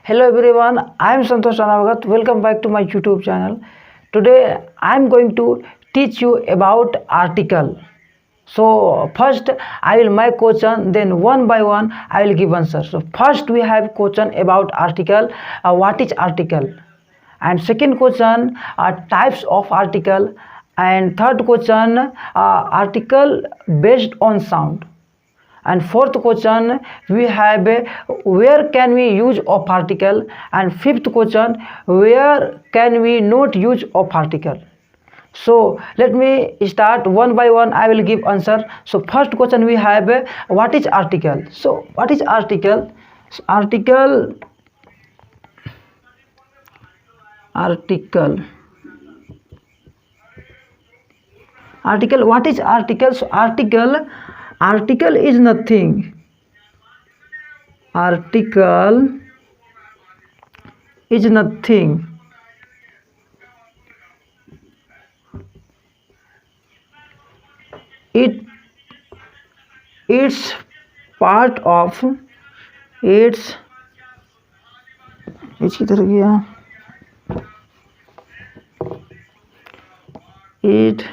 Hello everyone, I am Santosh Ranavagat. Welcome back to my YouTube channel. Today I am going to teach you about article. So first I will make question, then one by one I will give answer. So first we have question about article. What is article? And second question are types of article. And third question article based on sound. And fourth question we have where can we use of article, and fifth question where can we not use of article. So let me start one by one, I will give answer. So first question we have what is article. So what is article? So, article what is article? So article is nothing. Article is nothing. It's part of it's किधर गया it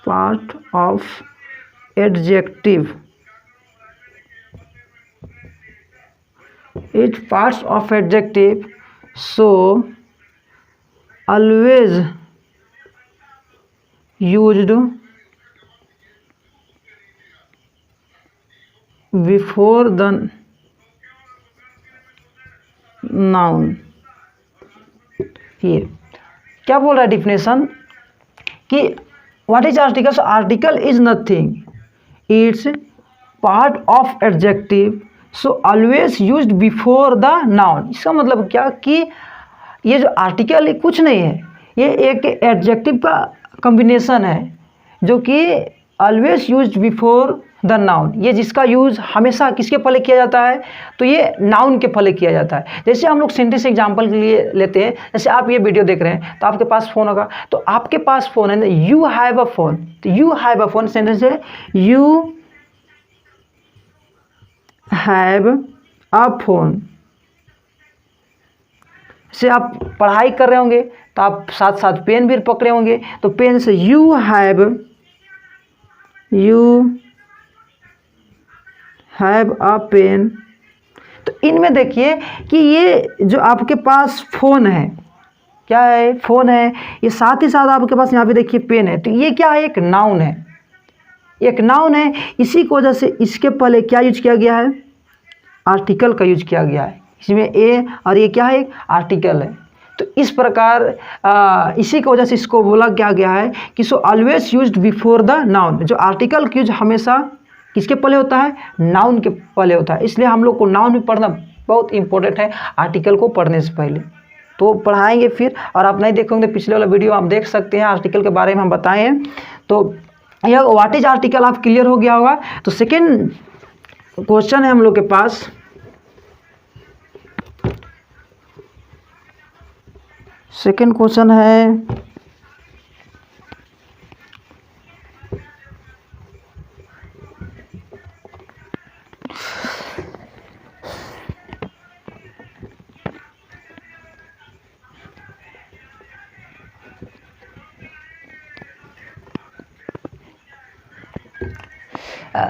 part of adjective. It parts of adjective. So always used before the noun. ये क्या बोल रहा है definition कि what is article. So article is nothing, it's part of adjective, so always used before the noun. इसका मतलब क्या कि ये जो आर्टिकल कुछ नहीं है, ये एक एडजेक्टिव का कॉम्बिनेशन है जो कि always used before the noun. ये जिसका यूज़ हमेशा किसके पहले किया जाता है, तो ये नाउन के पहले किया जाता है. जैसे हम लोग सेंटेंस एग्जांपल के लिए लेते हैं, जैसे आप ये वीडियो देख रहे हैं तो आपके पास फ़ोन होगा, तो आपके पास फ़ोन है, यू हैव अ फोन. तो you have a phone sentence है यू हैव अ फोन. से आप पढ़ाई कर रहे होंगे तो आप साथ साथ पेन भी पकड़े होंगे, तो पेन से यू हैव अ पेन. तो इनमें देखिए कि ये जो आपके पास फ़ोन है, क्या है, फ़ोन है, ये साथ ही साथ आपके पास यहाँ पे देखिए पेन है. तो ये क्या है, एक नाउन है, एक नाउन है. इसी की वजह से इसके पहले क्या यूज किया गया है, आर्टिकल का यूज किया गया है. इसमें ए और ये क्या है, एक आर्टिकल है. तो इस प्रकार इसी की वजह से इसको बोला क्या गया है कि so always used before the noun. जो आर्टिकल का यूज हमेशा किसके पहले होता है, नाउन के पहले होता है. इसलिए हम लोग को नाउन भी पढ़ना बहुत इंपॉर्टेंट है आर्टिकल को पढ़ने से पहले. तो पढ़ाएंगे फिर, और आप नहीं देखोगे पिछले वाला वीडियो आप देख सकते हैं, आर्टिकल के बारे में हम बताए हैं. तो यह व्हाट इज आर्टिकल आप क्लियर हो गया होगा. तो सेकेंड क्वेश्चन है हम लोग के पास. सेकेंड क्वेश्चन है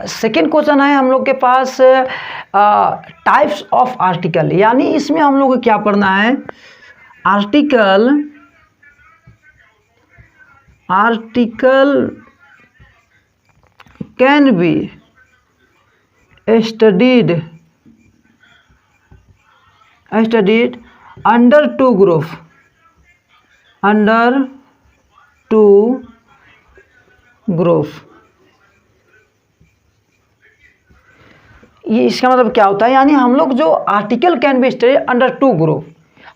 सेकेंड क्वेश्चन है हम लोग के पास टाइप्स ऑफ आर्टिकल. यानी इसमें हम लोग को क्या पढ़ना है, article can be studied under to group. ये इसका मतलब क्या होता है, यानी हम लोग जो article can be studied under to group,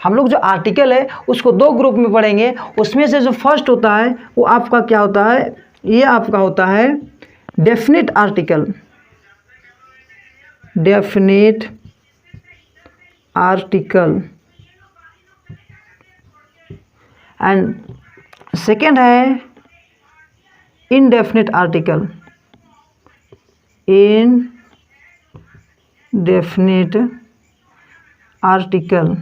हम लोग जो आर्टिकल है उसको दो ग्रुप में पढ़ेंगे. उसमें से जो फर्स्ट होता है वो आपका क्या होता है, ये आपका होता है डेफिनिट आर्टिकल. एंड सेकेंड है indefinite article. डेफिनेट आर्टिकल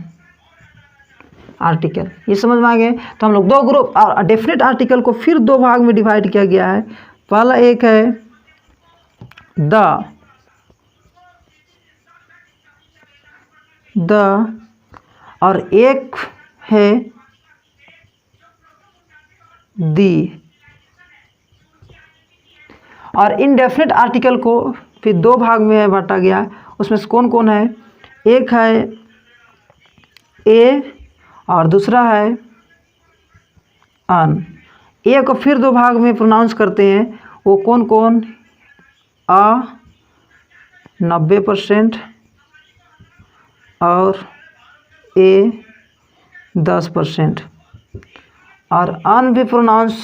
ये समझ में आ गए। तो हम लोग दो ग्रुप और डेफिनेट आर्टिकल को फिर दो भाग में डिवाइड किया गया है। पहला एक है द और एक है दी। और इनडेफिनेट आर्टिकल को फिर दो भाग में बांटा गया है। उसमें से कौन कौन है? एक है ए और दूसरा है अन। ए को फिर दो भाग में प्रोनाउंस करते हैं। वो कौन कौन? अ 90% और ए 10%। और अन भी प्रोनाउंस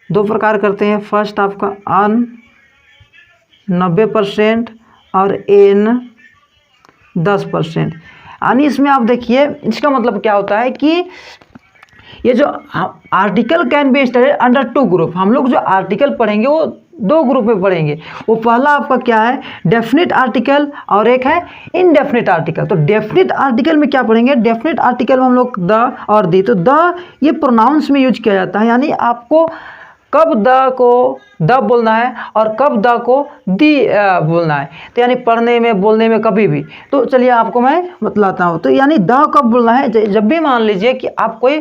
दो प्रकार करते हैं। फर्स्ट आपका अन 90% और एन 10%। यानी इसमें आप देखिए इसका मतलब क्या होता है कि ये जो article can be studied under to group. हम लोग जो आर्टिकल पढ़ेंगे वो दो ग्रुप में पढ़ेंगे। वो पहला आपका क्या है? डेफिनेट आर्टिकल और एक है इनडेफिनेट आर्टिकल। तो डेफिनेट आर्टिकल में क्या पढ़ेंगे? डेफिनेट आर्टिकल में हम लोग द और दी। तो द ये प्रोनाउंस में यूज किया जाता है, यानी आपको कब द को द बोलना है और कब द को दी बोलना है। तो यानी पढ़ने में बोलने में कभी भी। तो चलिए आपको मैं बतलाता हूँ। तो यानी द कब बोलना है? जब भी मान लीजिए कि आप कोई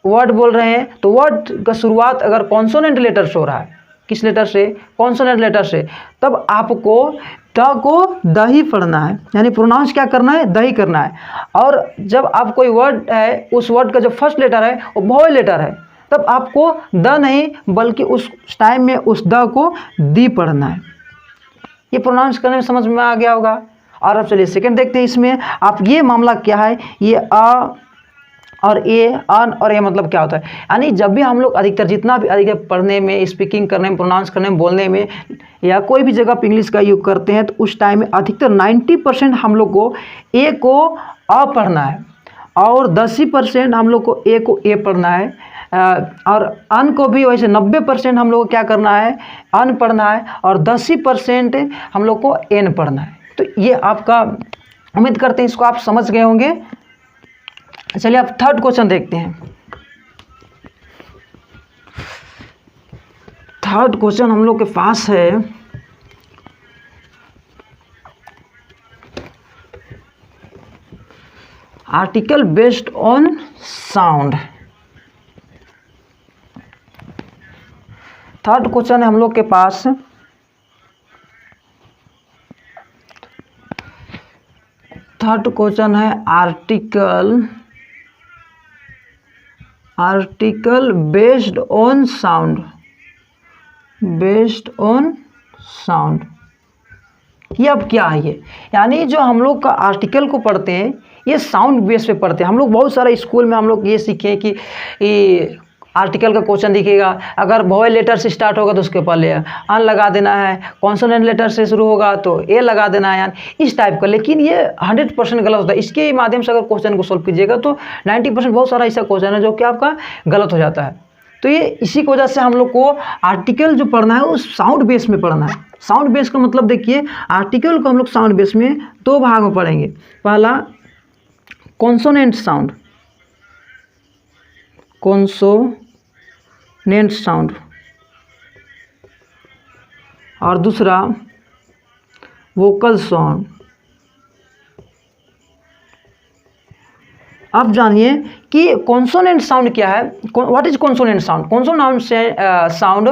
वर्ड बोल रहे हैं तो वर्ड का शुरुआत अगर कॉन्सोनेंट लेटर से हो रहा है, किस लेटर से? कॉन्सोनेंट लेटर से, तब आपको द को द ही पढ़ना है, यानी प्रोनाउंस क्या करना है? द ही करना है। और जब आप कोई वर्ड है उस वर्ड का जो फर्स्ट लेटर है वो वॉवल लेटर है, तब आपको द नहीं बल्कि उस टाइम में उस द को दी पढ़ना है। ये प्रोनाउंस करने में समझ में आ गया होगा। और अब चलिए सेकंड देखते हैं। इसमें आप ये मामला क्या है? ये अ और ए अन और ए मतलब क्या होता है? यानी जब भी हम लोग अधिकतर जितना भी अधिक पढ़ने में, स्पीकिंग करने में, प्रोनाउंस करने में, बोलने में या कोई भी जगह पे इंग्लिश का यूज करते हैं तो उस टाइम में अधिकतर 90% हम लोग को ए को अ पढ़ना है और 10% हम लोग को ए पढ़ना है। और अन को भी वैसे 90% हम लोग को क्या करना है? अन पढ़ना है और 10% हम लोग को एन पढ़ना है। तो ये आपका, उम्मीद करते हैं इसको आप समझ गए होंगे। चलिए आप थर्ड क्वेश्चन देखते हैं। थर्ड क्वेश्चन हम लोग के पास है article based on sound. Third question है हम लोग के पास थर्ड क्वेश्चन है आर्टिकल बेस्ड ऑन साउंड। ये अब क्या है? ये यानी जो हम लोग का आर्टिकल को पढ़ते हैं ये साउंड बेस पे पढ़ते हैं। हम लोग बहुत सारा स्कूल में हम लोग ये सीखे कि ये आर्टिकल का क्वेश्चन दिखेगा, अगर वॉवल लेटर से स्टार्ट होगा तो उसके पहले अन लगा देना है, कॉन्सोनेंट लेटर से शुरू होगा तो ए लगा देना है, यानी इस टाइप का। लेकिन ये 100% गलत होता है। इसके माध्यम से अगर क्वेश्चन को सॉल्व कीजिएगा तो 90% बहुत सारा ऐसा क्वेश्चन है जो कि आपका गलत हो जाता है। तो ये इसी की वजह से हम लोग को आर्टिकल जो पढ़ना है वो साउंड बेस में पढ़ना है। साउंड बेस का मतलब देखिए, आर्टिकल को हम लोग साउंड बेस में दो भाग में पढ़ेंगे। पहला कॉन्सोनेंट साउंड, और दूसरा वोकल साउंड। अब जानिए कि कॉन्सोनेंट साउंड क्या है। What is consonant sound? Consonant sound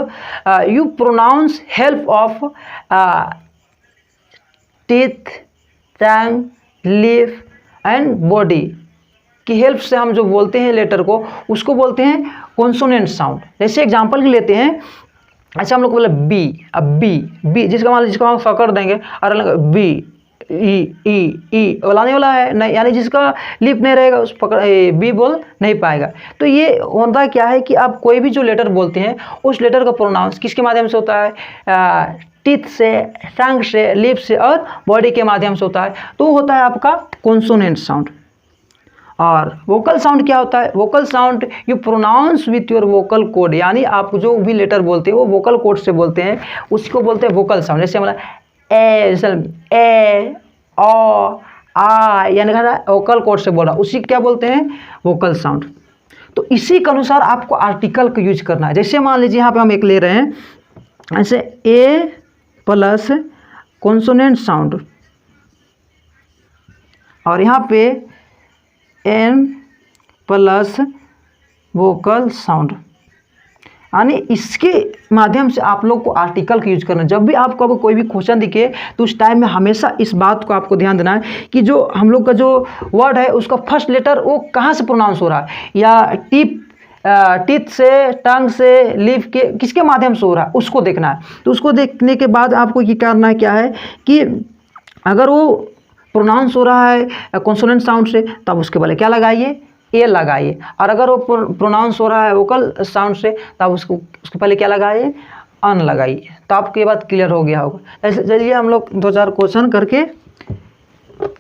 you pronounce help of teeth, tongue, lip and body की हेल्प से हम जो बोलते हैं लेटर को, उसको बोलते हैं कॉन्सोनेंट साउंड। जैसे एग्जांपल के लेते हैं, अच्छा हम लोग बोले बी, अब बी जिसका मान जिसको हम पकड़ देंगे और बी ई बोलाने वाला है नहीं, यानी जिसका लिप नहीं रहेगा उस पकड़ बी बोल नहीं पाएगा। तो ये होता क्या है कि आप कोई भी जो लेटर बोलते हैं उस लेटर का प्रोनाउंस किसके माध्यम से होता है? टीथ से, टंग से, लिप से और बॉडी के माध्यम से होता है। तो होता है आपका कॉन्सोनेंट साउंड। और वोकल साउंड क्या होता है? Vocal sound you pronounce with your vocal cord, यानी आप जो भी लेटर बोलते हैं वो वोकल कोड से बोलते हैं, उसको बोलते हैं वोकल साउंड। जैसे हमारा ए, ए ओ आ, यानी वोकल कॉर्ड से बोल रहा, उसी क्या बोलते हैं, वोकल साउंड। तो इसी के अनुसार आपको आर्टिकल का यूज करना है। जैसे मान लीजिए यहाँ पे हम एक ले रहे हैं, ऐसे ए प्लस कॉन्सोनेंट साउंड और यहाँ पे एन प्लस वोकल साउंड, यानी इसके माध्यम से आप लोग को आर्टिकल का यूज करना है। जब भी आपको कोई भी क्वेश्चन दिखे तो उस टाइम में हमेशा इस बात को आपको ध्यान देना है कि जो हम लोग का जो वर्ड है उसका फर्स्ट लेटर वो कहाँ से प्रोनाउंस हो रहा है, या टीथ से, टंग से, लिप के किसके माध्यम से हो रहा है उसको देखना है। तो उसको देखने के बाद आपको ये करना है क्या है कि अगर वो प्रोनाउंस हो रहा है कॉन्सोनेंट साउंड से तब उसके पहले क्या लगाइए, ए लगाइए, और अगर वो प्रोनाउंस हो रहा है वोकल साउंड से तब उसके पहले क्या लगाइए, अन लगाइए। तो आपको ये बात क्लियर हो गया होगा। ऐसे चलिए हम लोग 2-4 क्वेश्चन करके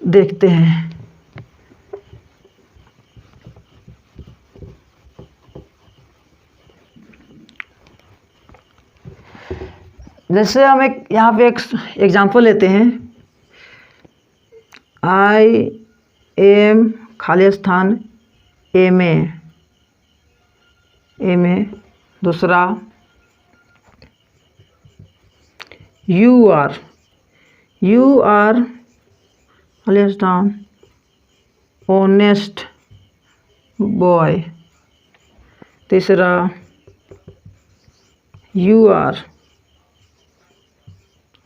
देखते हैं। जैसे हम एक यहाँ पे एक एग्जाम्पल लेते हैं, आई एम खाली स्थान एम ए, दूसरा यू आर खाली स्थान ऑनेस्ट बॉय, तीसरा यू आर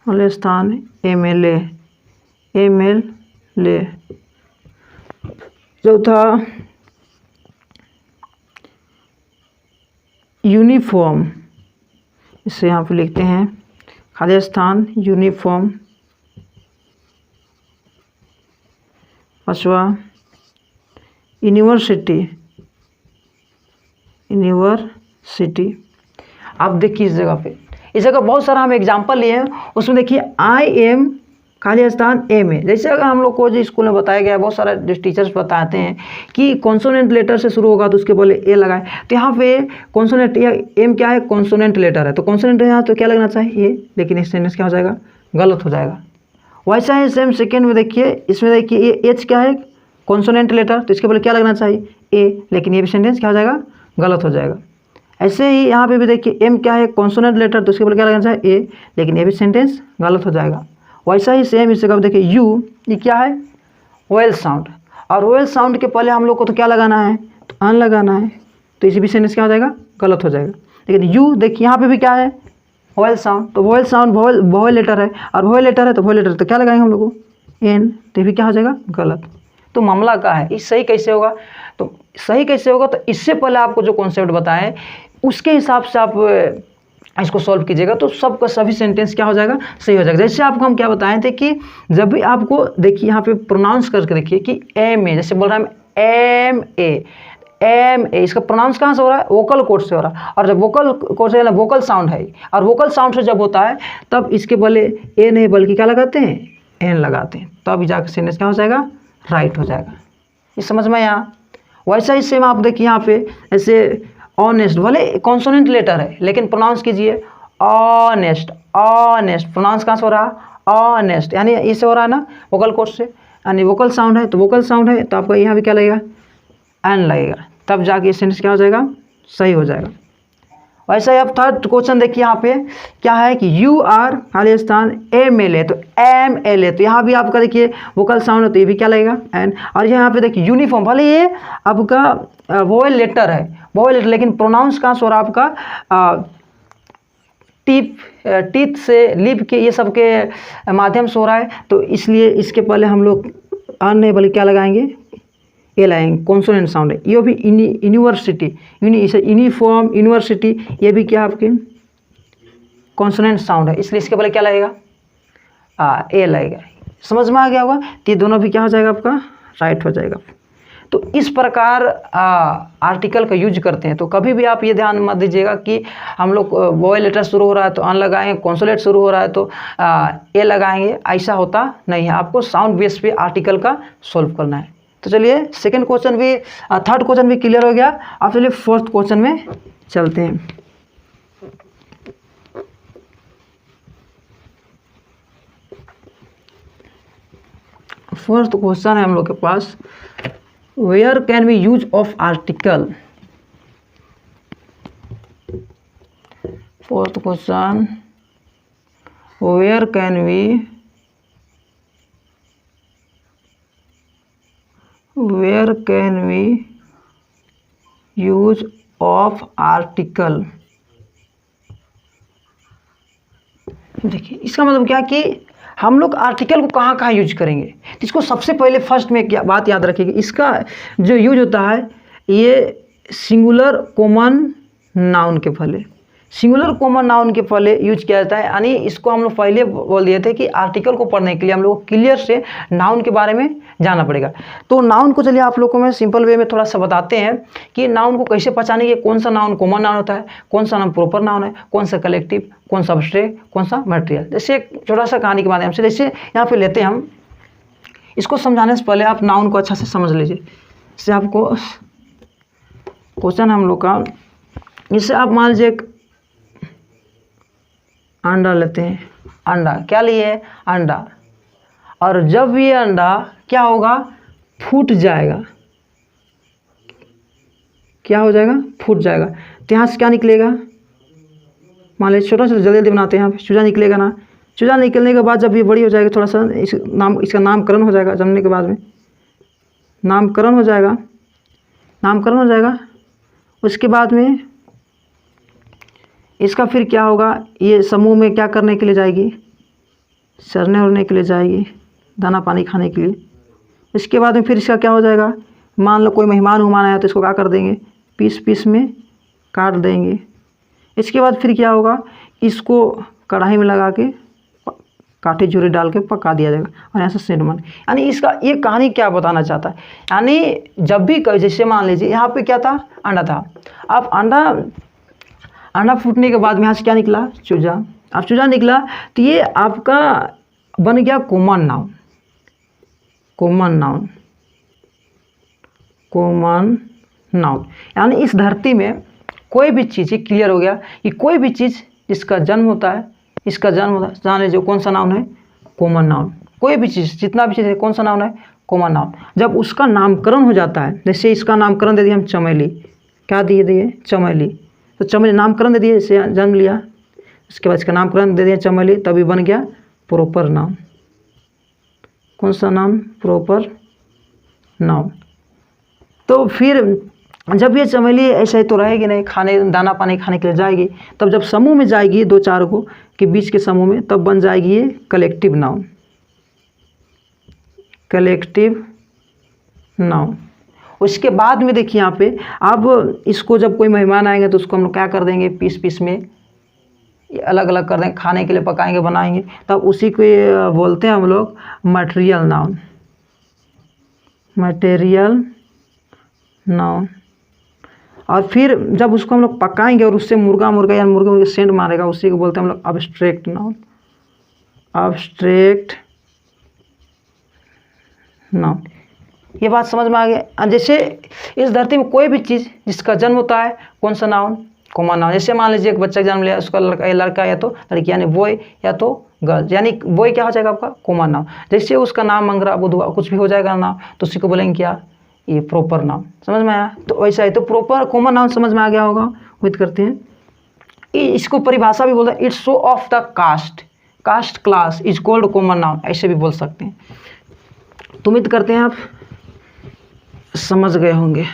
खाली स्थान एम एल ए, चौथा यूनिफॉर्म, इसे यहाँ पे लिखते हैं खाली स्थान यूनिफॉर्म, पांचवा यूनिवर्सिटी। आप देखिए इस जगह बहुत सारा हम एग्जाम्पल लिए हैं, उसमें देखिए आई एम खाली स्थान एम ए। जैसे अगर हम लोग को जो स्कूल में बताया गया है, बहुत सारा जो टीचर्स बताते हैं कि कॉन्सोनेंट लेटर से शुरू होगा तो उसके पहले ए लगाए, तो यहाँ पे कॉन्सोनेंट या एम क्या है, कॉन्सोनेंट लेटर है, तो कॉन्सोनेंट है यहाँ तो क्या लगना चाहिए ए, लेकिन इस सेंटेंस क्या हो जाएगा, गलत हो जाएगा। वैसा ही सेम सेकेंड में देखिए, इसमें देखिए ये एच क्या है, कॉन्सोनेंट लेटर, तो इसके पहले क्या लगना चाहिए ए, लेकिन ये भी सेंटेंस क्या हो जाएगा, गलत हो जाएगा। ऐसे ही यहाँ पे भी देखिए एम क्या है, कॉन्सोनेंट लेटर, तो इसके पहले क्या लगना चाहिए ए, लेकिन ये भी सेंटेंस गलत हो जाएगा। वैसा ही सेम इस जगह देखिए यू, ये क्या है, वोवेल साउंड, और वोवेल साउंड के पहले हम लोग को तो क्या लगाना है, तो अन लगाना है, तो इसी भी सेंटेंस क्या हो जाएगा, गलत हो जाएगा। लेकिन यू देखिए यहाँ पे भी क्या है, वोवेल साउंड, तो वोवेल साउंड वोवेल लेटर है, और वोवेल लेटर है तो वोवेल लेटर तो क्या लगाएंगे हम लोग को, एन, तो भी क्या हो जाएगा, गलत। तो मामला क्या है, इस सही कैसे होगा, तो सही कैसे होगा, तो इससे पहले आपको जो कॉन्सेप्ट बताएं उसके हिसाब से आप इसको सॉल्व कीजिएगा, तो सबका सभी सेंटेंस क्या हो जाएगा, सही हो जाएगा। जैसे आपको हम क्या बताए थे कि जब भी आपको देखिए यहाँ पे प्रोनाउंस करके देखिए कि एम ए, जैसे बोल रहा है एम ए, इसका प्रोनाउंस कहाँ से हो रहा है, वोकल कॉर्ड से हो रहा है, और जब वोकल कॉर्ड से वोकल साउंड है, और वोकल साउंड से जब होता है तब इसके पहले ए नहीं बल्कि क्या लगाते हैं, एन लगाते हैं, तब जाकर सेंटेंस क्या हो जाएगा, राइट हो जाएगा। ये समझ में यहाँ। वैसा ही सेम आप देखिए यहाँ पे ऐसे ऑनेस्ट, भले कॉन्सोनेंट लेटर है लेकिन प्रोनाउंस कीजिए ऑनेस्ट, प्रोनाउंस कहाँ से हो रहा है, ऑनेस्ट, यानी इससे हो रहा है ना वोकल कॉर्ड से, यानी वोकल साउंड है, तो वोकल साउंड है तो आपका यहाँ भी क्या लगेगा, एन लगेगा, तब जाके सेंटेंस क्या हो जाएगा, सही हो जाएगा। वैसा ही आप थर्ड क्वेश्चन देखिए यहाँ पे क्या है कि यू आर खाली स्थान एम एल ए, तो एम एल ए, तो यहाँ भी आपका देखिए वोकल साउंड है तो ये भी क्या लगेगा, एन, और यहाँ पे देखिए यूनिफॉर्म, भले ये आपका वोवेल लेटर है, वोवेल लेटर, लेकिन प्रोनाउंस कहाँ से हो रहा है आपका टीथ से, लिप के, ये सब के माध्यम से हो रहा है, तो इसलिए इसके पहले हम लोग अन नहीं बल्कि क्या लगाएंगे, ए लाएंगे, कॉन्सोनेंट साउंड है। ये भी यूनिवर्सिटी, यूनिफॉर्म, यूनिवर्सिटी, ये भी क्या आपके कॉन्सोनेंट साउंड है, इसलिए इसके पहले क्या लगेगा, ए लगेगा। समझ में आ गया होगा, तो ये दोनों भी क्या हो जाएगा, आपका राइट हो जाएगा। तो इस प्रकार आर्टिकल का यूज करते हैं। तो कभी भी आप ये ध्यान मत दीजिएगा कि हम लोग वोवेल लेटर शुरू हो रहा है तो अन लगाएंगे, कॉन्सोनेंट शुरू हो रहा है तो ए लगाएंगे, ऐसा होता नहीं है। आपको साउंड बेस पे आर्टिकल का सॉल्व करना है। तो चलिए सेकंड क्वेश्चन भी, थर्ड क्वेश्चन भी क्लियर हो गया। अब चलिए फोर्थ क्वेश्चन में चलते हैं। फर्स्ट क्वेश्चन है हम लोग के पास, where can we use of article. First question, where can we use of article. देखिए इसका मतलब क्या कि हम लोग आर्टिकल को कहाँ कहाँ यूज करेंगे। तो इसको सबसे पहले फर्स्ट में क्या बात याद रखिएगा, इसका जो यूज होता है ये सिंगुलर कॉमन नाउन के पहले, सिंगुलर कॉमन नाउन के पहले यूज किया जाता है। यानी इसको हम लोग पहले बोल दिए थे कि आर्टिकल को पढ़ने के लिए हम लोग को क्लियर से नाउन के बारे में जानना पड़ेगा। तो नाउन को चलिए आप लोगों को मैं सिंपल वे में थोड़ा सा बताते हैं कि नाउन को कैसे पहचानेंगे, कौन सा नाउन कॉमन नाउन होता है, कौन सा नाउन प्रॉपर नाउन है, कौन सा कलेक्टिव, कौन सा अब्स्ट्रैक्ट, कौन सा मटेरियल। जैसे एक छोटा सा कहानी के माध्यम से जैसे यहाँ पे लेते हैं हम, इसको समझाने से पहले आप नाउन को अच्छा से समझ लीजिए। जैसे आपको क्वेश्चन हम लोग का, जैसे आप मान लीजिए अंडा लेते हैं, अंडा क्या लिए है, अंडा, और जब ये अंडा क्या होगा, फूट जाएगा, क्या हो जाएगा, फूट जाएगा। तो यहाँ से क्या निकलेगा, मान लीजिए छोटा सा जल्दी जल्दी बनाते हैं, यहाँ पे चूजा निकलेगा ना। चूजा निकलने के बाद जब ये बड़ी हो जाएगी थोड़ा सा, इसका नामकरण हो जाएगा, जमने के बाद में नामकरण हो जाएगा, नामकरण हो जाएगा। उसके बाद में इसका फिर क्या होगा, ये समूह में क्या करने के लिए जाएगी, चरने उड़ने के लिए जाएगी, दाना पानी खाने के लिए। इसके बाद में फिर इसका क्या हो जाएगा, मान लो कोई मेहमान उहमान आया तो इसको क्या कर देंगे, पीस पीस में काट देंगे। इसके बाद फिर क्या होगा, इसको कढ़ाई में लगा के काठी चूरी डाल के पका दिया जाएगा और ऐसा सेंट बन। यानी इसका ये कहानी क्या बताना चाहता है, यानी जब भी जैसे मान लीजिए यहाँ पे क्या था, अंडा था। अब अंडा फूटने के बाद में यहाँ से क्या निकला, चूजा। अब चूजा निकला तो ये आपका बन गया common noun, common noun, common noun. यानी इस धरती में कोई भी चीज़, ये क्लियर हो गया कि कोई भी चीज़ जिसका जन्म होता है, इसका जन्म होता है, जान लीजिए कौन सा नाउन है, कॉमन नाउन। कोई भी चीज़, जितना भी चीज़ है, कौन सा नाउन है, कॉमन नाउन। जब उसका नामकरण हो जाता है, जैसे इसका नामकरण दे दिए हम चमेली, क्या दिए, चमेली। तो चमेली नामकरण दे दिए, इसे जन्म लिया, उसके बाद इसका नामकरण दे दिया चमेली, तभी बन गया प्रॉपर नाउन। कौन सा नाउन, प्रॉपर नाउन। तो फिर जब ये चमेली ऐसे ही तो रहेगी नहीं, खाने दाना पानी खाने के लिए जाएगी, तब जब समूह में जाएगी, दो चार को के बीच के समूह में, तब बन जाएगी ये कलेक्टिव नाउन, कलेक्टिव नाउन। उसके बाद में देखिए यहाँ पे, अब इसको जब कोई मेहमान आएंगे तो उसको हम लोग क्या कर देंगे, पीस पीस में अलग अलग कर देंगे, खाने के लिए पकाएंगे, बनाएंगे, तब उसी को बोलते हैं हम लोग मटेरियल नाउन, मटेरियल नाउन। और फिर जब उसको हम लोग पकाएंगे और उससे मुर्गा या मुर्गे सेंट मारेगा, उसी को बोलते हैं हम लोग अब्स्ट्रैक्ट नाउन, अब्स्ट्रैक्ट नाउन। ये बात समझ में आ गया। जैसे इस धरती में कोई भी चीज़ जिसका जन्म होता है, कौन सा नाउन, कॉमन नाउन। जैसे मान लीजिए एक बच्चा जन्म लिया, उसका लड़का या तो लड़की, यानी बॉय या तो गर्ल, यानी बॉय क्या हो जाएगा आपका, कॉमन नाउन। जैसे उसका नाम मंगरा बुधवा कुछ भी हो जाएगा नाम, तो उसी को बोलेंगे क्या, ये प्रॉपर नाउन। समझ में आया। तो वैसा है, तो प्रॉपर कॉमन नाउन समझ में आ गया होगा। उम्मीद करते हैं। इसको परिभाषा भी बोलते हैं, it's show of the caste, caste class is called common noun, ऐसे भी बोल सकते हैं। तो उम्मीद करते हैं आप समझ गए होंगे।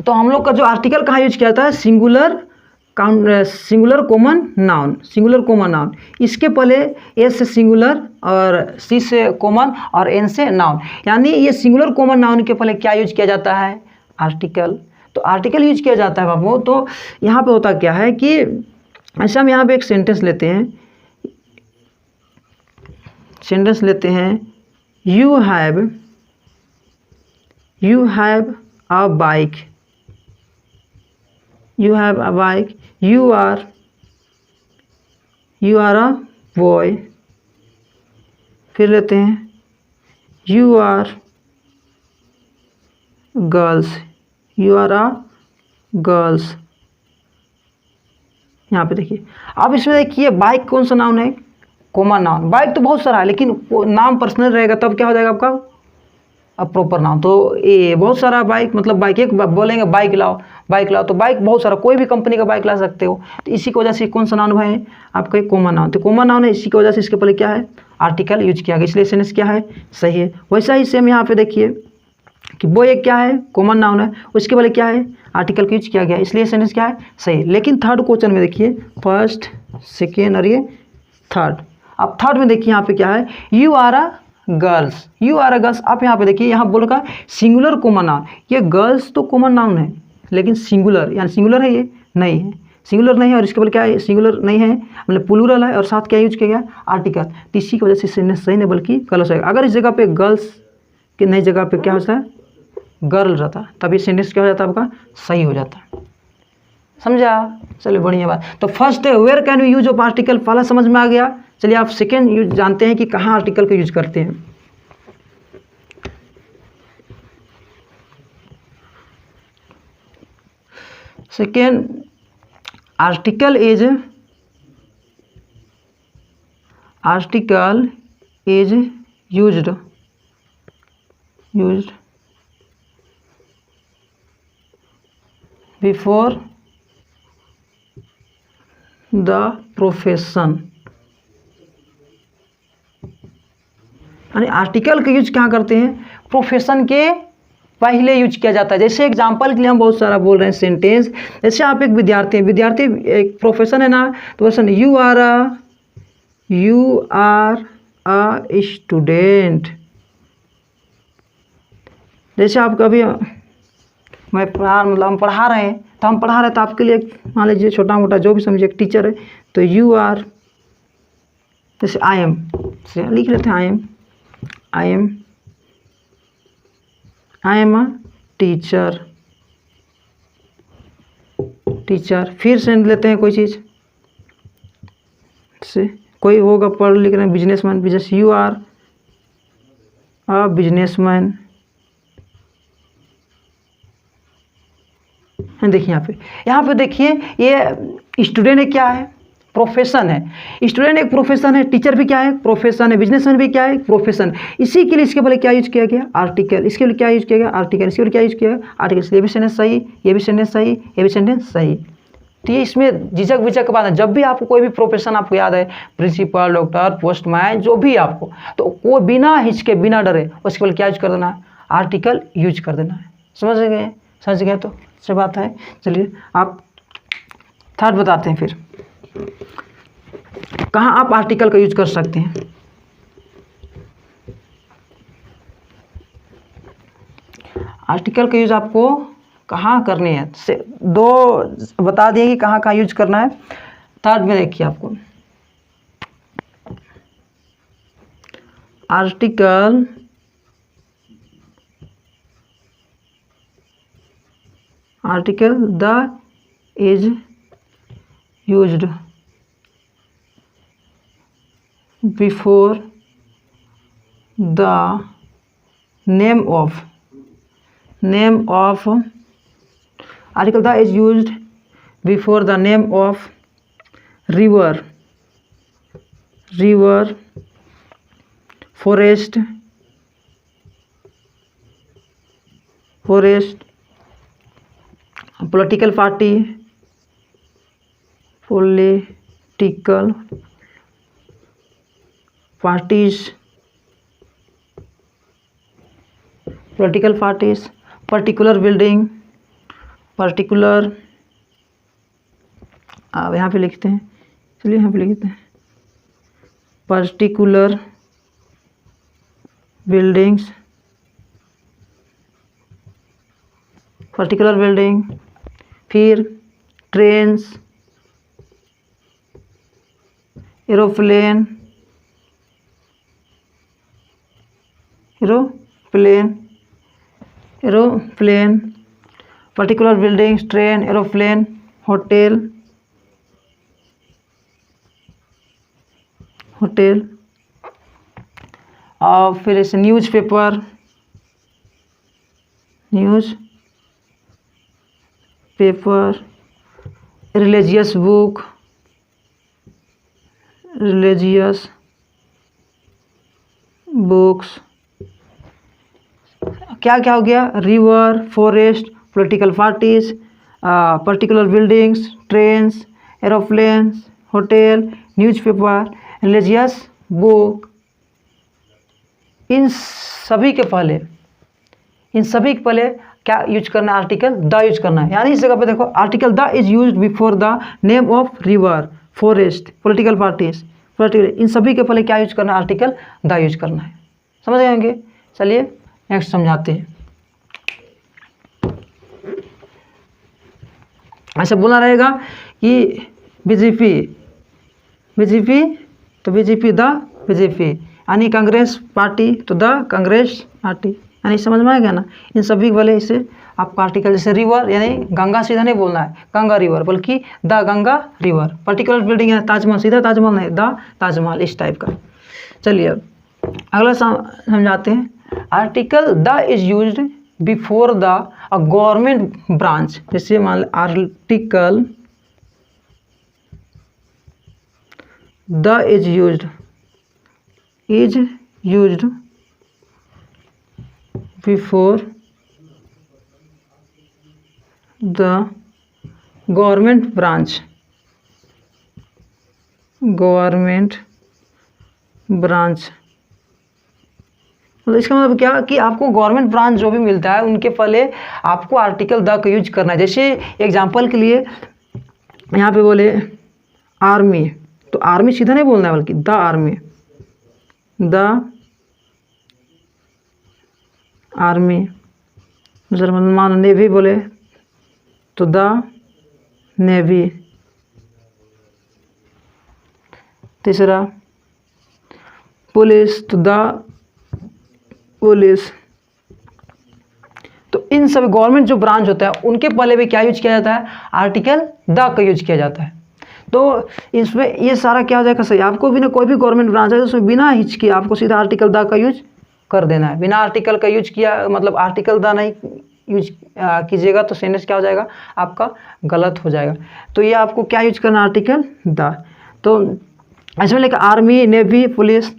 तो हम लोग का जो आर्टिकल कहाँ यूज किया जाता है, singular common noun, singular common noun. इसके पहले ए से सिंगुलर और सी से कॉमन और एन से नाउन। यानी ये सिंगुलर कॉमन नाउन के पहले क्या यूज किया जाता है, आर्टिकल। तो आर्टिकल यूज किया जाता है बाबू। तो यहाँ पे होता क्या है कि ऐसा हम यहाँ पे एक सेंटेंस लेते हैं, you have a bike, you have a bike, you are a boy। फिर लेते हैं you are girls, you are a girls। यहाँ पे देखिए, अब इसमें देखिए बाइक कौन सा नाउन है, कॉमन नाउन। बाइक तो बहुत सारा है, लेकिन नाम पर्सनल रहेगा तब क्या हो जाएगा आपका अब प्रॉपर नाउन। तो ये बहुत सारा बाइक, मतलब बाइक एक बोलेंगे बाइक लाओ, बाइक लाओ, तो बाइक बहुत सारा, कोई भी कंपनी का बाइक ला सकते हो। तो इसी की वजह से कौन सा नाउन है आपका एक कॉमन नाउन। तो कॉमन नाउन है, इसी की वजह से इसके पहले क्या है आर्टिकल यूज किया गया, इसलिए सेंटेंस क्या है सही है। वैसा ही सेम यहाँ पे देखिए कि वो एक क्या है कॉमन नाउन है, उसके पहले क्या है आर्टिकल का यूज किया गया, इसलिए सेंटेंस क्या है सही। लेकिन थर्ड क्वेश्चन में देखिए फर्स्ट सेकेंड और ये थर्ड। अब थर्ड में देखिए यहाँ पे क्या है you are a girls, you are a girls. आप यहाँ पे देखिए यहाँ बोल रखा सिंगुलर कॉमन नाउन, ये गर्ल्स तो कॉमन नाउन है लेकिन सिंगुलर, यानी सिंगुलर है ये नहीं है, सिंगुलर नहीं है और इसके बल क्या है सिंगुलर नहीं है, मतलब प्लूरल है और साथ क्या यूज किया गया आर्टिकल। तो इसी की वजह से सेंटेंस सही नहीं बल्कि गलत है। अगर इस जगह पे गर्ल्स की नई जगह पे क्या होता है गर्ल रहता, तभी सेंटेंस क्या हो जाता है आपका सही हो जाता। समझा, चलिए बढ़िया बात। तो फर्स्ट है where can we use of article, पहला समझ में आ गया। चलिए आप सेकेंड यूज जानते हैं कि कहाँ आर्टिकल का यूज करते हैं। Second article is used before the profession, यानी आर्टिकल का यूज क्या करते हैं प्रोफेशन के पहले यूज किया जाता है। जैसे एग्जांपल के लिए हम बहुत सारा बोल रहे हैं सेंटेंस, जैसे आप एक विद्यार्थी हैं, विद्यार्थी एक प्रोफेशन है ना, तो वैसे यू आर अ स्टूडेंट। जैसे आप कभी मतलब हम पढ़ा रहे हैं, तो हम पढ़ा रहे हैं तो आपके लिए मान लीजिए छोटा मोटा जो भी समझिए एक टीचर है, तो यू आर, जैसे आई एम से लिख लेते हैं आई एम अ टीचर। फिर से लेते हैं कोई चीज़ से, कोई होगा पढ़ लिख रहे हैं businessman, business you are a businessman. देखिए यहाँ पे देखिए ये स्टूडेंट है क्या है प्रोफेशन है, स्टूडेंट एक प्रोफेशन है, टीचर भी क्या है प्रोफेशन है, बिजनेसमैन भी क्या है प्रोफेशन। इसी के लिए इसके पहले क्या यूज किया गया आर्टिकल, इसके लिए क्या यूज किया गया आर्टिकल, इसके लिए क्या यूज किया गया आर्टिकल। ये भी सेंटेंस सही, ये भी सेंटेंस सही, ये भी सेंटेंस सही। तो ये इसमें झिझक विझक के बाद है, जब भी आपको कोई भी प्रोफेशन आपको याद है प्रिंसिपल डॉक्टर पोस्टमैन जो भी आपको, तो वो बिना हिचके बिना डरे उसके पहले क्या यूज कर देना है आर्टिकल यूज कर देना है। समझ गए तो अच्छी बात है। चलिए आप थर्ड बताते हैं फिर कहाँ आप आर्टिकल का यूज कर सकते हैं। आर्टिकल का यूज आपको कहाँ करनी है, से दो बता दिए कि कहाँ कहाँ यूज करना है। थर्ड में देखिए आपको article the is used before the name of article the is used before the name of river, forest, political party, particular building, अब यहाँ पे लिखते हैं, चलिए यहाँ पे लिखते हैं पर्टिकुलर बिल्डिंग्स, फिर trains, aeroplane, particular buildings, train, aeroplane, hotel, और फिर ऐसे न्यूज़पेपर, रिलीजियस बुक, बुक्स, क्या क्या हो गया, river, forest, political parties, particular buildings, trains, aeroplanes, hotel, newspaper, religious book. इन सभी के पहले क्या यूज करना है, आर्टिकल द यूज करना है। यानी इस जगह पे देखो article the is use before the name of river, forest, political parties, इन सभी के पहले क्या यूज करना है, आर्टिकल द यूज करना है। समझ गए होंगे। चलिए नेक्स्ट समझाते हैं। ऐसा बोलना रहेगा कि बीजेपी तो बीजेपी द बीजेपी, यानी कांग्रेस पार्टी तो द कांग्रेस पार्टी, यानी समझ में आएगा ना। इन सभी वाले इसे आपका आर्टिकल, जैसे रिवर यानी गंगा सीधा नहीं बोलना है गंगा रिवर, बल्कि the Ganga river. Particular building है ताजमहल, सीधा ताजमहल नहीं, द ताजमहल, इस टाइप का। चलिए अब अगला समझाते हैं। Article the is used before the a government branch, जैसे मान लो article the is used before the government branch, मतलब इसका मतलब क्या कि आपको गवर्नमेंट ब्रांच जो भी मिलता है उनके पहले आपको आर्टिकल द का यूज करना है। जैसे एग्जांपल के लिए यहाँ पे बोले आर्मी, तो आर्मी सीधा नहीं बोलना है बल्कि द आर्मी, मान नेवी बोले तो द नेवी। तीसरा पुलिस तो द पुलिस। तो इन सब गवर्नमेंट जो ब्रांच होता है उनके पहले भी क्या यूज किया जाता है, आर्टिकल द का यूज किया जाता है। तो इसमें ये सारा क्या हो जाएगा सही, आपको भी ना कोई भी गवर्नमेंट ब्रांच है तो उसमें बिना हिचकी आपको सीधा आर्टिकल द का यूज कर देना है। बिना आर्टिकल का यूज किया मतलब आर्टिकल द नहीं यूज कीजिएगा तो सेंटेंस क्या हो जाएगा आपका गलत हो जाएगा। तो ये आपको क्या यूज करना, आर्टिकल द। तो ऐसे लेकर आर्मी, नेवी, पुलिस,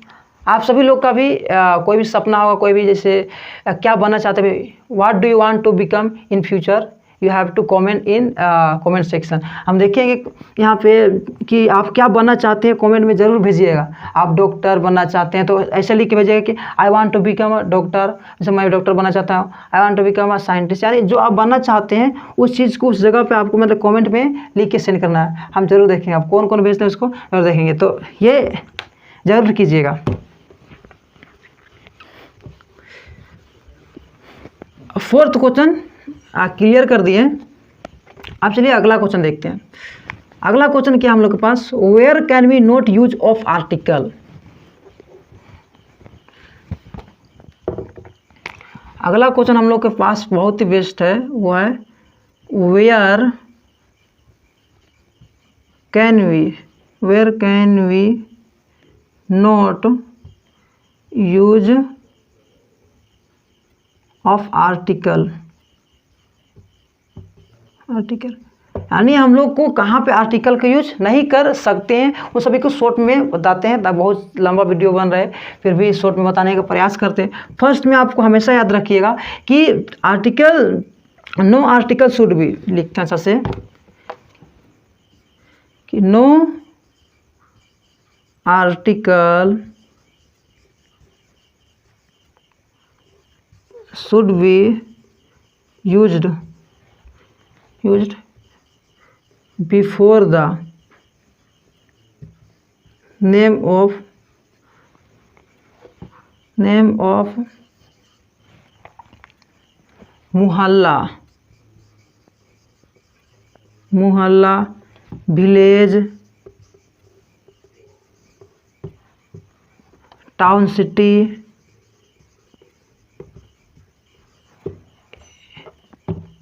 आप सभी लोग का भी कोई भी सपना होगा, कोई भी जैसे क्या बनना चाहते हैं, what do you want to become in future, you have to comment in comment section. हम देखेंगे यहाँ पे कि आप क्या बनना चाहते हैं, कमेंट में ज़रूर भेजिएगा। आप डॉक्टर बनना चाहते हैं तो ऐसे लिख के भेजिएगा कि I want to become a doctor, जैसे मैं डॉक्टर बनना चाहता हूँ, I want to become a scientist. यानी जो आप बनना चाहते हैं उस चीज़ को उस जगह पर आपको मतलब कॉमेंट में लिख के सेंड करना है। हम जरूर देखेंगे आप कौन कौन भेजते हैं उसको जरूर देखेंगे, तो ये ज़रूर कीजिएगा। फोर्थ क्वेश्चन क्लियर कर दिए। अब चलिए अगला क्वेश्चन देखते हैं। अगला क्वेश्चन क्या हम लोग के पास, where can we not use of article. अगला क्वेश्चन हम लोग के पास बहुत ही बेस्ट है, वो है where can we not use of article. यानी हम लोग को कहाँ पे आर्टिकल का यूज नहीं कर सकते हैं वो सभी को शॉर्ट में बताते हैं। बहुत लंबा वीडियो बन रहा है फिर भी शॉर्ट में बताने का प्रयास करते हैं। फर्स्ट में आपको हमेशा याद रखिएगा कि article, no article should be, लिखते हैं सबसे कि no article should be used before the name of muhalla, village, town, city,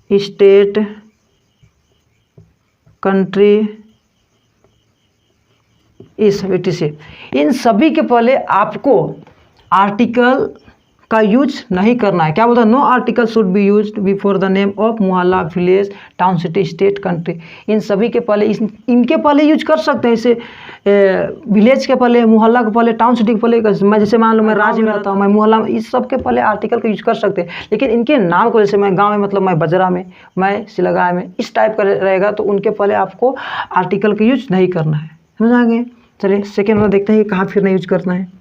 state, country, इस से इन सभी के पहले आपको आर्टिकल का यूज नहीं करना है। क्या बोलता है? No article should be used before the name of mohalla, village, town, city, state, country. इन सभी के पहले इनके पहले यूज कर सकते हैं। इसे विलेज के पहले, मोहल्ला के पहले, टाउन सिटी के पहले। मैं जैसे मान लो मैं राज्य में रहता हूँ, मैं मोहल्ला में, इस सब के पहले आर्टिकल का यूज कर सकते हैं। लेकिन इनके नाम को, जैसे मैं गाँव में मतलब मैं बजरा में, मैं सिलगाय में, इस टाइप का रहेगा तो उनके पहले आपको आर्टिकल का यूज नहीं करना है। समझ आ गए? चलिए सेकेंड वाला देखते हैं कि कहाँ फिर नहीं यूज करना है।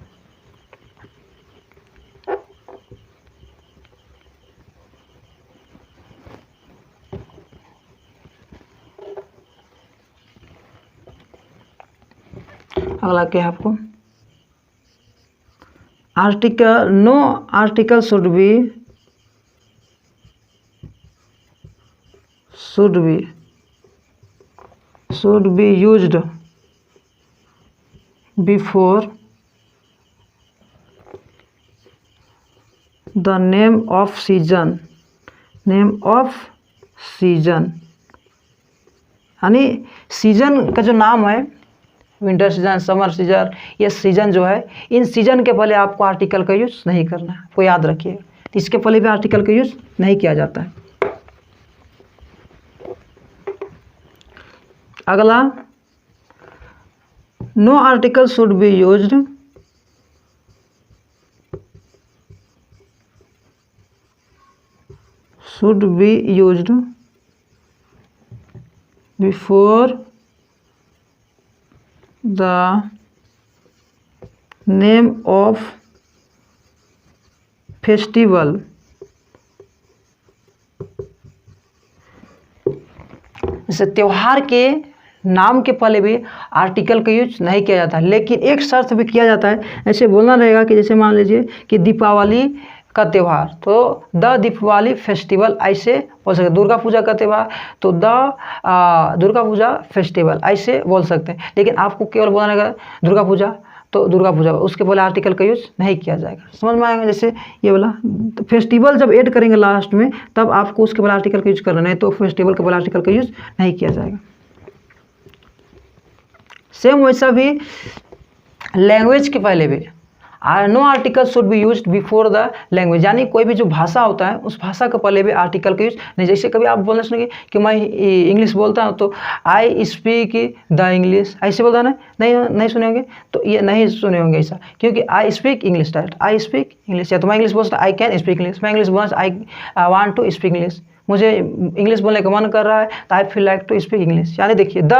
अगला क्या है आपको? Article, no article should be used before the name of season. यानी सीजन का जो नाम है, विंटर सीजन, समर सीजन, ये सीजन जो है, इन सीजन के पहले आपको आर्टिकल का यूज़ नहीं करना है, वो याद रखिएगा। तो इसके पहले भी आर्टिकल का यूज़ नहीं किया जाता है। अगला, no article should be used before the name of festival। जैसे त्योहार के नाम के पहले भी आर्टिकल का यूज नहीं किया जाता, लेकिन एक शर्त भी किया जाता है। ऐसे बोलना रहेगा कि जैसे मान लीजिए कि दीपावली का त्यौहार, तो द दीपावली फेस्टिवल ऐसे बोल सकते हैं। दुर्गा पूजा का त्यौहार, तो द दुर्गा पूजा फेस्टिवल ऐसे बोल सकते हैं। लेकिन आपको केवल बोलना रहेगा दुर्गा पूजा, तो दुर्गा पूजा, उसके पहले आर्टिकल का यूज नहीं किया जाएगा। समझ में आएगा? जैसे ये बोला, तो फेस्टिवल जब ऐड करेंगे लास्ट में, तब आपको उसके पहले आर्टिकल का यूज करना है, तो फेस्टिवल के पहले आर्टिकल का यूज नहीं किया जाएगा। सेम वैसा भी लैंग्वेज के पहले भी no article should be used before the language. यानी कोई भी जो भाषा होता है, उस भाषा के पहले भी आर्टिकल का यूज नहीं। जैसे कभी आप बोलना सुनेंगे कि मैं इंग्लिश बोलता हूँ, तो आई स्पीक द इंग्लिश, ऐसे बोलता है ना? नहीं सुने होंगे, तो ये नहीं सुने होंगे ऐसा, क्योंकि I speak English, direct I speak English. या तो मैं इंग्लिश बोलता, आई कैन स्पीक इंग्लिश। मैं इंग्लिश बोलना, I want to speak English, मुझे इंग्लिश बोलने का मन कर रहा है, तो I feel like to speak English. यानी देखिए, द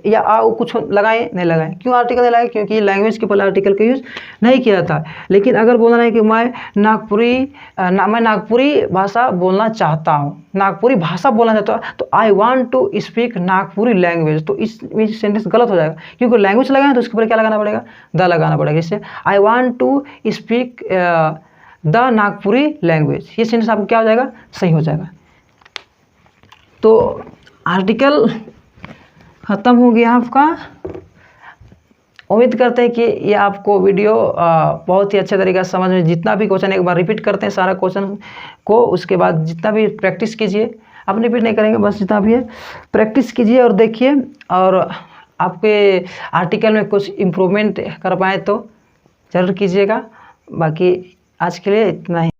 या आ कुछ लगाएं, नहीं लगाएं। क्यों आर्टिकल नहीं लगाएं? क्योंकि लैंग्वेज के पहले आर्टिकल का यूज़ नहीं किया था। लेकिन अगर बोलना है कि मैं नागपुरी भाषा बोलना चाहता हूँ, नागपुरी भाषा बोलना चाहता हूँ, तो I want to speak Nagpuri language, तो इस सेंटेंस गलत हो जाएगा, क्योंकि लैंग्वेज लगाएं तो उसके ऊपर क्या लगाना पड़ेगा? द लगाना पड़ेगा। जैसे I want to speak the Nagpuri language, ये सेंटेंस आपको क्या हो जाएगा? सही हो जाएगा। तो आर्टिकल ख़त्म हो गया आपका। उम्मीद करते हैं कि ये आपको वीडियो बहुत ही अच्छे तरीके से समझ में, जितना भी क्वेश्चन एक बार रिपीट करते हैं सारा क्वेश्चन को, उसके बाद जितना भी प्रैक्टिस कीजिए। आप रिपीट नहीं करेंगे, बस जितना भी है प्रैक्टिस कीजिए और देखिए, और आपके आर्टिकल में कुछ इम्प्रूवमेंट कर पाएँ तो ज़रूर कीजिएगा। बाकी आज के लिए इतना ही।